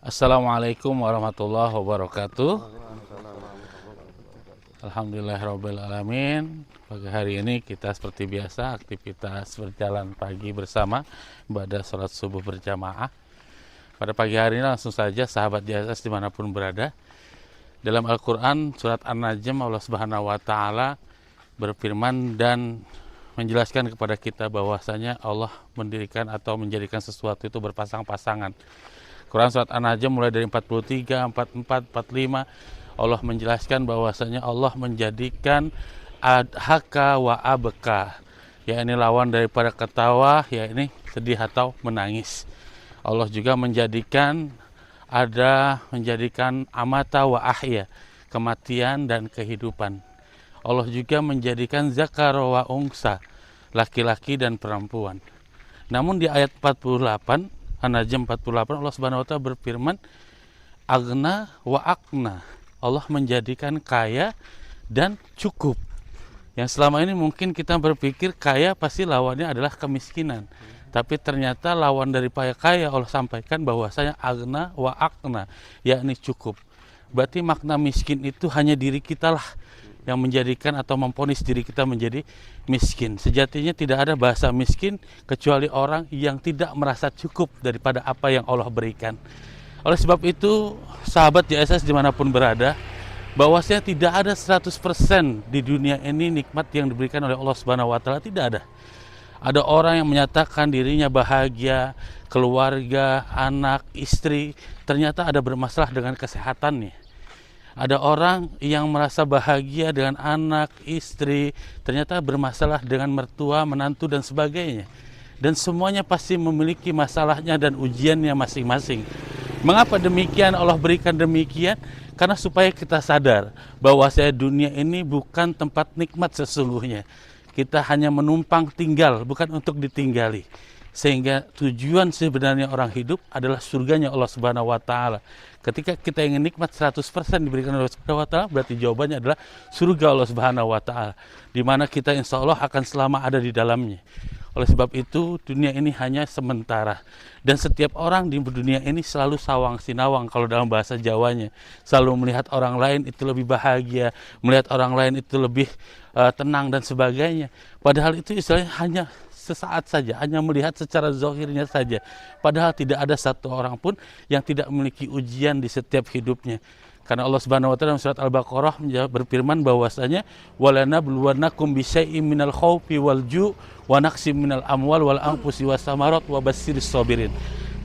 Assalamualaikum warahmatullahi wabarakatuh. Alhamdulillahirabbil alamin. Pagi hari ini kita seperti biasa aktivitas berjalan pagi bersama ibadah salat subuh berjamaah. Pada pagi hari ini langsung saja sahabat JSS dimanapun berada. Dalam Al-Quran surat An-Najm Allah Subhanahu wa Ta'ala berfirman dan menjelaskan kepada kita bahwasanya Allah mendirikan atau menjadikan sesuatu itu berpasang-pasangan. Quran surat An-Najm mulai dari 43, 44, 45 Allah menjelaskan bahwasanya Allah menjadikan adhaka wa abka, ya ini lawan daripada ketawa, ya ini sedih atau menangis. Allah juga menjadikan amata wa ahya, kematian dan kehidupan. Allah juga menjadikan zakar wa unsa, laki-laki dan perempuan. Namun di ayat 48 An-Najm 48 Allah Subhanahu wa Ta'ala berfirman agna wa akna, Allah menjadikan kaya dan cukup. Yang selama ini mungkin kita berpikir kaya pasti lawannya adalah kemiskinan, tapi ternyata lawan dari kaya Allah sampaikan bahwasanya agna wa akna, yakni cukup. Berarti makna miskin itu hanya diri kita lah yang menjadikan atau memponis diri kita menjadi miskin. Sejatinya tidak ada bahasa miskin kecuali orang yang tidak merasa cukup daripada apa yang Allah berikan. Oleh sebab itu, sahabat JSS dimanapun berada, bahwasanya tidak ada 100% di dunia ini nikmat yang diberikan oleh Allah Subhanahu wa Ta'ala, tidak ada. Ada orang yang menyatakan dirinya bahagia, keluarga, anak, istri, ternyata ada bermasalah dengan kesehatannya. Ada orang yang merasa bahagia dengan anak, istri, ternyata bermasalah dengan mertua, menantu, dan sebagainya. Dan semuanya pasti memiliki masalahnya dan ujiannya masing-masing. Mengapa demikian? Allah berikan demikian karena supaya kita sadar bahwa dunia ini bukan tempat nikmat sesungguhnya. Kita hanya menumpang tinggal, bukan untuk ditinggali. Sehingga tujuan sebenarnya orang hidup adalah surganya Allah Subhanahu wa Ta'ala. Ketika kita ingin nikmat 100% diberikan oleh Allah Subhanahu wa Ta'ala, berarti jawabannya adalah surga Allah Subhanahu wa Ta'ala, di mana kita insya Allah akan selama ada di dalamnya. Oleh sebab itu dunia ini hanya sementara, dan setiap orang di dunia ini selalu sawang sinawang kalau dalam bahasa Jawanya, selalu melihat orang lain itu lebih bahagia, melihat orang lain itu lebih tenang dan sebagainya. Padahal itu istilahnya hanya sesaat saja, hanya melihat secara zahirnya saja. Padahal tidak ada satu orang pun yang tidak memiliki ujian di setiap hidupnya. Karena Allah Subhanahu wa Ta'ala dalam surat Al-Baqarah berfirman bahwasanya walanabluwannakum bisyai'im minal khaufi wal ju' wa naqsim minal amwal wal anfusi was samarat wa basyirish sabirin.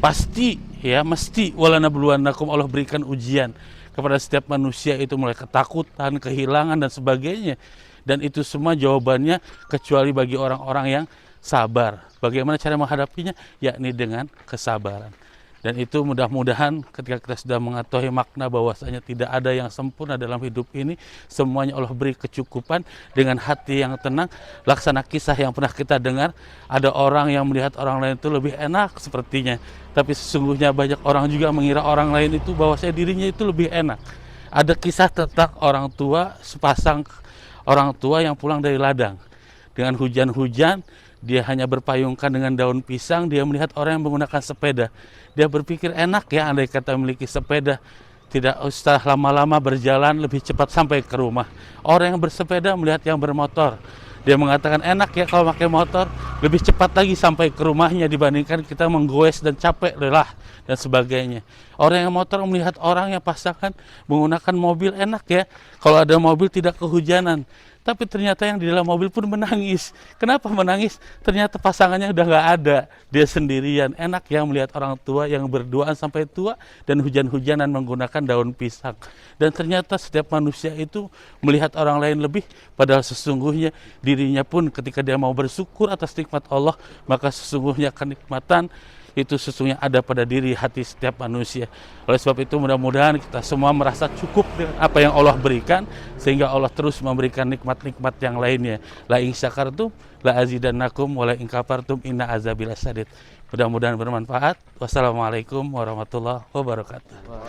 Pasti ya, mesti walanabluwannakum, Allah berikan ujian kepada setiap manusia itu mulai ketakutan, kehilangan dan sebagainya. Dan itu semua jawabannya kecuali bagi orang-orang yang sabar. Bagaimana cara menghadapinya? Yakni dengan kesabaran. Dan itu mudah-mudahan ketika kita sudah mengetahui makna bahwasanya tidak ada yang sempurna dalam hidup ini, semuanya Allah beri kecukupan, dengan hati yang tenang. Laksana kisah yang pernah kita dengar, ada orang yang melihat orang lain itu lebih enak sepertinya, tapi sesungguhnya banyak orang juga mengira orang lain itu bahwasanya dirinya itu lebih enak. Ada kisah tentang orang tua, sepasang orang tua yang pulang dari ladang dengan hujan-hujan. Dia hanya berpayungkan dengan daun pisang. Dia melihat orang yang menggunakan sepeda. Dia berpikir enak ya andai kata memiliki sepeda, tidak usah lama-lama berjalan, lebih cepat sampai ke rumah. Orang yang bersepeda melihat yang bermotor, dia mengatakan enak ya kalau pakai motor, lebih cepat lagi sampai ke rumahnya dibandingkan kita menggoes dan capek, lelah dan sebagainya. Orang yang motor melihat orang yang pasangan menggunakan mobil, enak ya kalau ada mobil tidak kehujanan. Tapi ternyata yang di dalam mobil pun menangis. Kenapa menangis? Ternyata pasangannya udah nggak ada, dia sendirian. Enak ya melihat orang tua yang berduaan sampai tua dan hujan-hujanan menggunakan daun pisang. Dan ternyata setiap manusia itu melihat orang lain lebih, padahal sesungguhnya dirinya pun ketika dia mau bersyukur atas nikmat Allah, maka sesungguhnya kenikmatan itu sesungguhnya ada pada diri hati setiap manusia. Oleh sebab itu mudah-mudahan kita semua merasa cukup dengan apa yang Allah berikan, sehingga Allah terus memberikan nikmat-nikmat yang lainnya. La in syakartum la azidannakum wa la in kafartum inna azabi lasyadid. Mudah-mudahan bermanfaat. Wassalamualaikum warahmatullahi wabarakatuh.